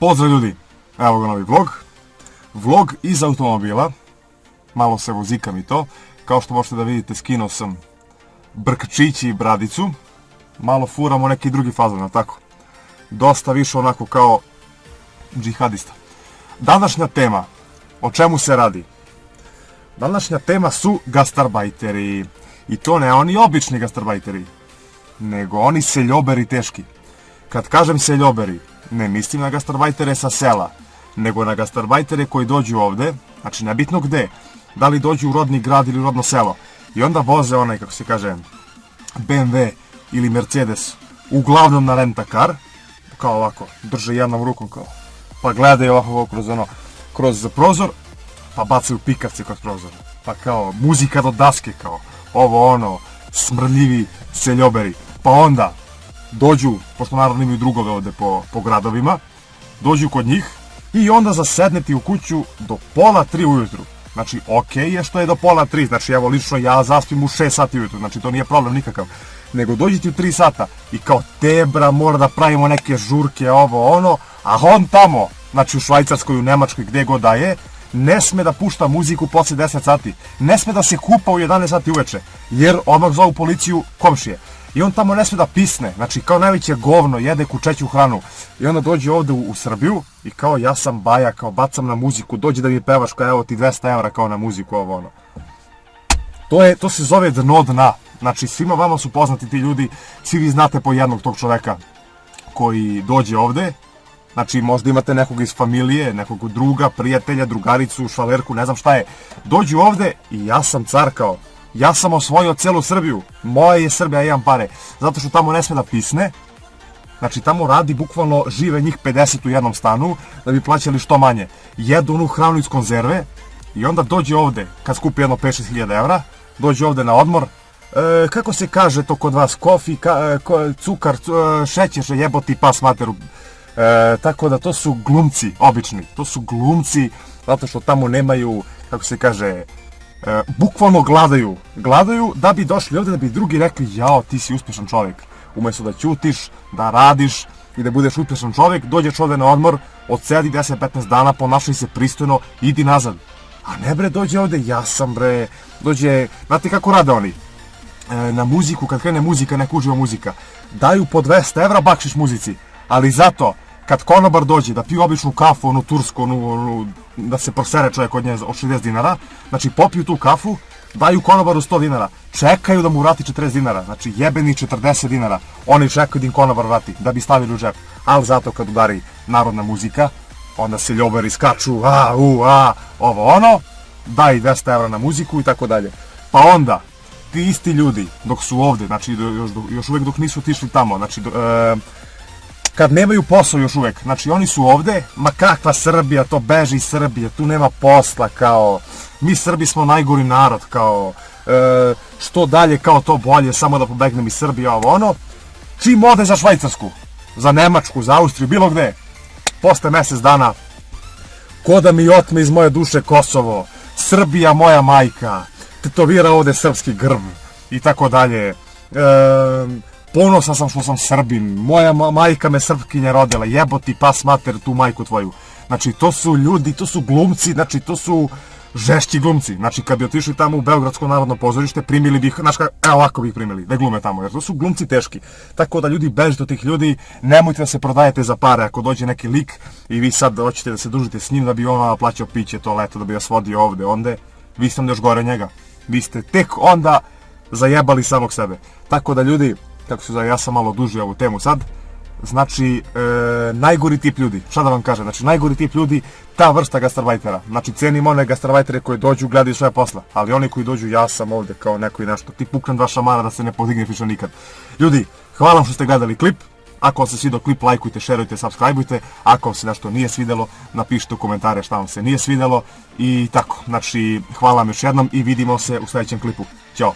Pozdrav ljudi, evo ga novi vlog. Vlog iz automobila. Malo se vozikam i to. Kao što možete da vidite, skinuo sam brkčići i bradicu. Malo furamo neki drugi fazon, tako? Dosta više onako kao džihadista. Današnja tema, o čemu se radi? Današnja tema su gastarbajteri. I to ne oni obični gastarbajteri, nego oni seljoberi teški. Kad kažem seljoberi, ne mislim na gastarbajtere sa sela, nego na gastarbajtere koji dođu ovde, znači nebitno gde, da li dođu u rodni grad ili u rodno selo, i onda voze onaj, kako se kaže, BMW ili Mercedes, uglavnom na rent-a-car, kao ovako, drže jednom rukom kao, pa gledaju ovako kroz prozor, pa bacaju pikavce kroz prozor, pa kao muzika do daske, kao ovo ono, smrljivi seljoberi, pa onda dođu, pošto naravno imaju drugove ovde po gradovima, dođu kod njih i onda zasedneti u kuću do 2:30 ujutru. Znači, okej je što je do 2:30, znači evo lično ja zaspim u 6 sati ujutru, znači to nije problem nikakav. Nego dođi ti u 3 sata i kao tebra mora da pravimo neke žurke, ovo ono, a on tamo, znači u Švajcarskoj, u Nemačkoj, gde god da je, ne sme da pušta muziku posle 10 sati, ne sme da se kupa u 11 sati uveče, jer odmah zovu policiju komšije. I on tamo ne sme da pisne, znači kao najveće govno, jede kučeću hranu. I onda dođe ovde u Srbiju i kao ja sam baja, kao bacam na muziku, dođe da mi pevaš, kao evo ti 200 evra kao na muziku, ovo ono. To se zove dno dna. Znači svima vama su poznati ti ljudi, svi vi znate po jednog tog čoveka koji dođe ovde. Znači možda imate nekog iz familije, nekog druga, prijatelja, drugaricu, švalerku, ne znam šta je. Dođu ovde i ja sam car kao. Ja sam osvojio celu Srbiju, moja je Srbija, ja imam pare, zato što tamo ne sme da pisne, znači tamo radi, bukvalno žive njih 50 u jednom stanu, da bi plaćali što manje, jedu onu hranu iz konzerve i onda dođe ovde, kad skupi jedno 5-6 hiljada evra, dođe ovde na odmor, kako se kaže to kod vas, kofi, cukar, šećer, jeboti pas materu, tako da to su glumci, obični, to su glumci, zato što tamo nemaju, kako se kaže, bukvalno gladaju da bi došli ovde, da bi drugi rekli jao ti si uspešan čovjek, umjesto da ćutiš, da radiš i da budeš uspešan čovjek, dođeš ovde na odmor, odsedi 10-15 dana, ponašaj se pristojno, idi nazad. A ne bre, dođe ovde, ja sam bre, dođe, znate kako rade oni? Na muziku, kad krene muzika, neka uživa muzika, daju po 200 evra bakšiš muzici, ali zato kad konobar dođe da piju običnu kafu, onu tursku, da se prosere čovjek od nje od 60 dinara, znači popiju tu kafu, daju konobaru 100 dinara, čekaju da mu vrati 40 dinara, znači jebeni 40 dinara, oni čekaju da im konobar vrati, da bi stavili u džep, ali zato kad udari narodna muzika, onda se ljoberi skaču, ovo ono, daj 200 evra na muziku i tako dalje. Pa onda, ti isti ljudi, dok su ovde, znači još uvijek dok nisu otišli tamo, znači kad nemaju posao još uvek, znači oni su ovde, ma kakva Srbija, to beži iz Srbije, tu nema posla, kao, mi Srbi smo najgori narod, kao, što dalje, kao to bolje, samo da pobegnem iz Srbije, ovo ono, čim ode za Švajcarsku, za Nemačku, za Austriju, bilo gde, posle mjesec dana, ko da mi otme iz moje duše Kosovo, Srbija moja majka, tetovira ovde srpski grb, i tako dalje, ponosan sam što sam Srbin, moja majka me Srpkinja rodila, jeboti pas mater tu majku tvoju. Znači to su ljudi, to su glumci, znači to su žešći glumci. Znači kad bi otišli tamo u Beogradsko narodno pozorište, primili bi ih, znači evo ovako bi ih primili, da glume tamo, jer to su glumci teški. Tako da ljudi, bežite od tih ljudi, nemojte da se prodajete za pare, ako dođe neki lik i vi sad hoćete da se družite s njim, da bi on plaćao piće to leto, da bi vas vodio ovde, onda vi ste onda još gore njega. Vi ste tek onda zajebali samog sebe. Tako da ljudi, kako se zove, ja sam malo dužio ovu temu sad, znači, najgori tip ljudi, šta da vam kažem, znači, najgori tip ljudi, ta vrsta gastarbajtera, znači, cenim one gastarbajtere koji dođu, gledaju svoje posla, ali oni koji dođu, ja sam ovde kao neko i nešto, ti puknem 2 šamara da se ne podigne više nikad. Ljudi, hvala vam što ste gledali klip, ako vam se svidao klip, lajkujte, šerujte, subscribeujte, ako vam se nešto nije svidelo, napišite u komentare šta vam se nije svidelo i tako, znači, hvala vam još jednom i vidimo se u sljedećem klipu. Ćao!